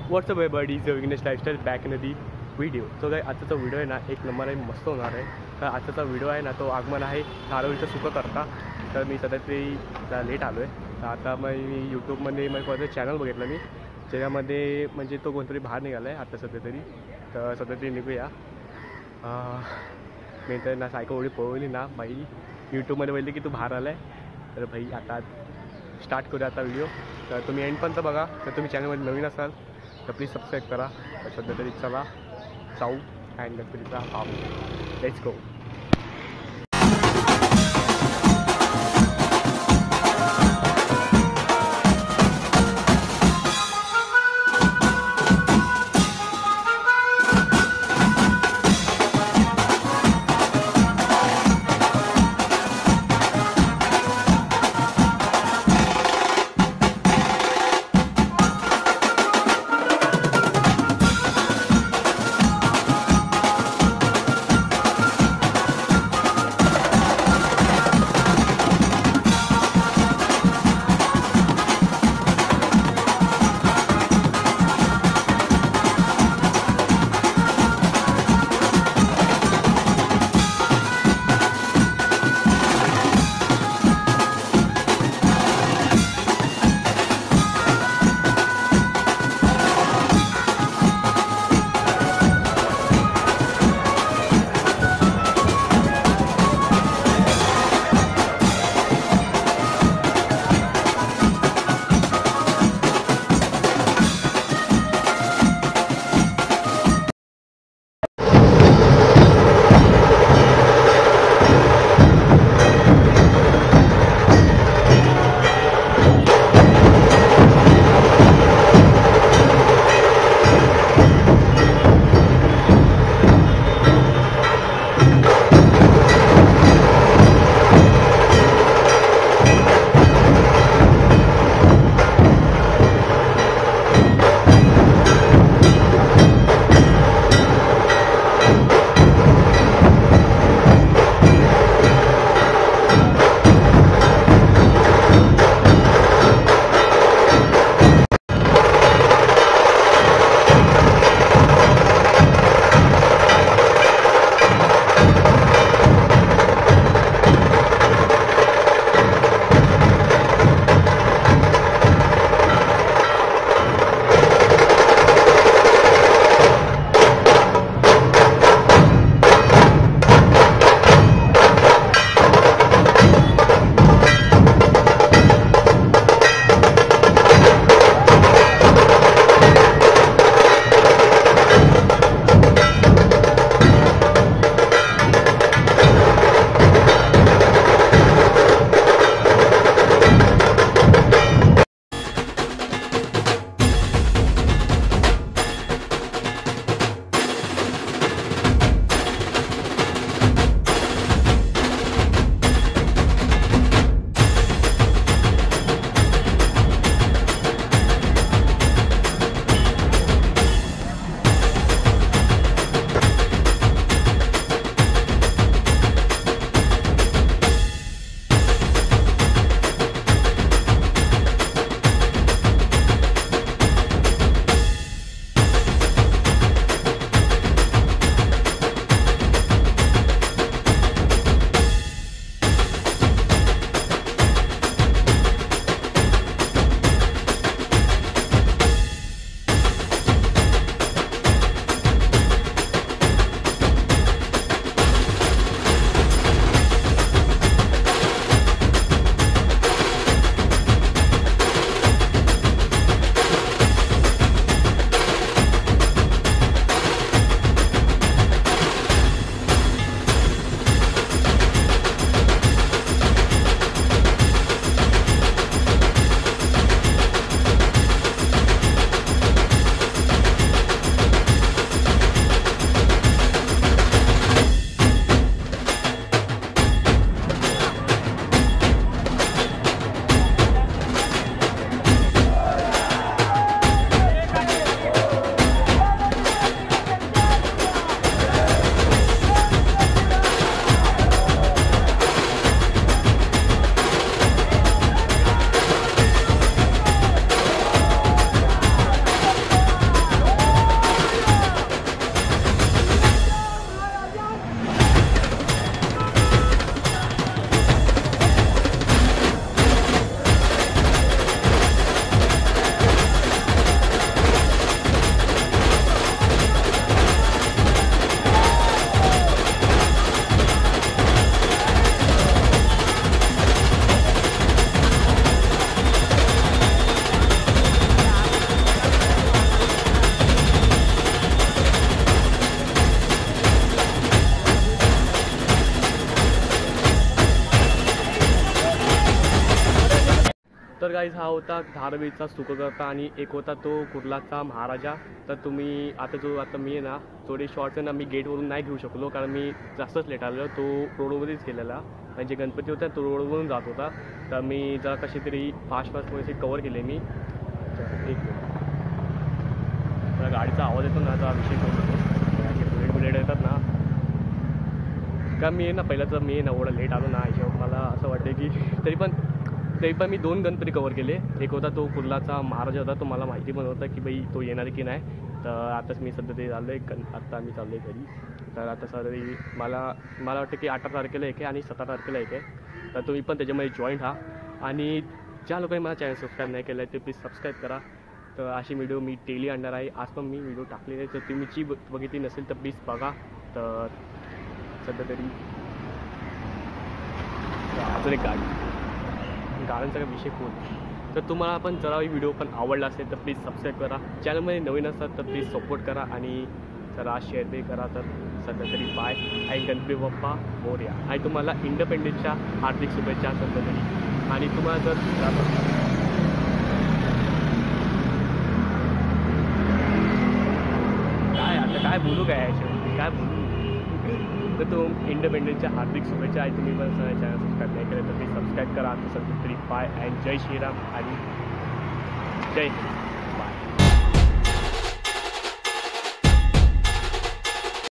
WhatsApp आहे buddies Vighnesh lifestyle back in the video. तो काय आजचा व्हिडिओ आहे ना एक नंबर आहे, मस्त होणार आहे. तर आजचा व्हिडिओ आहे ना तो आगमन आहे नारळीचं सुकं करता. तर मी सध्या ते लेट आलो आहे. तर आता मग मी यूट्यूबमध्ये मग कोणतं चॅनल बघितलं मी, त्याच्यामध्ये म्हणजे तो कोणतरी बाहेर निघाला आहे आता सध्या तरी. तर सध्या तरी निघूया. मी तर ना सायको एवढी पळवली ना बाई, यूट्यूबमध्ये बोलली की तू बाहेर आला आहे. तर भाई आता स्टार्ट करूया आता व्हिडिओ. तर तुम्ही एंडपर्यंत बघा. तर तुम्ही चॅनलमध्ये नवीन असाल तर प्लीज सबस्क्राईब करा. तर सध्या तरी चला जाऊ अँड गणपतीचा पाव. Let's go. गाईज हा होता धारावीचा सुखकर्ता आणि एक होता तो कुर्लाचा महाराजा. तर तुम्ही आता मी आहे ना थोडे शॉर्ट्स आहे ना मी गेटवरून नाही घेऊ शकलो कारण मी जास्तच लेट आलेलो. तो रोडवरच गेलेला म्हणजे गणपती होता तो रोडवरून जात होता. तर मी जरा कशी तरी फास्ट पैसे कवर केले मी. एक मिनिट जरा गाडीचा आवाज येतो ना, विषय करून बुलेट येतात ना का मी आहे ना पहिलं तर मी आहे ना एवढं लेट आलो ना हिशोब मला असं वाटतं की तरी पण मी 2 गणपती कवर केले. एक होता तो कुर्लाचा महाराजा होता, तो मला माहिती पण होतं की बाई तो येणार की नाही. तर आताच मी सध्या ते चाललो आहे आत्ता आम्ही चाललो आहे घरी. तर आता सर मला वाटतं की 18 तारखेला एक आहे आणि 17 तारखेला एक आहे. तर तुम्ही पण त्याच्यामध्ये जॉईंट व्हा आणि ज्या लोकांनी मला चॅनल सबस्क्राईब नाही केलं आहे ते प्लीज सबस्क्राईब करा. तर अशी व्हिडिओ मी डेली आणणार आहे. आज पण मी व्हिडिओ टाकलेले आहे, तर तुम्ही जी बघितली नसेल तर प्लीज बघा. तर सध्या तरी अजून एक गाड्यांचा काही विषय कोण. तर तुम्हाला पण जरा व्हिडिओ पण आवडला असेल तर प्लीज सबस्क्राईब करा. चॅनलमध्ये नवीन असतात तर प्लीज सपोर्ट करा आणि जरा शेअर बी करा. तर सध्या तरी बाय आणि गणपती बाप्पा मोरया आणि तुम्हाला इंडिपेंडन्सच्या हार्दिक शुभेच्छा सध्या तरी. आणि तुम्हाला जर काय बोलू काय याच्यामध्ये काय बोलू. तर तो इंडिपेंडन्सच्या हार्दिक शुभेच्छा आहे. तुम्ही पण चॅनल सबस्क्राईब नाही केलं तर प्लीज सबस्क्राईब करा. आता सध्या तरी बाय अँड जय श्रीराम आणि जय हिंद.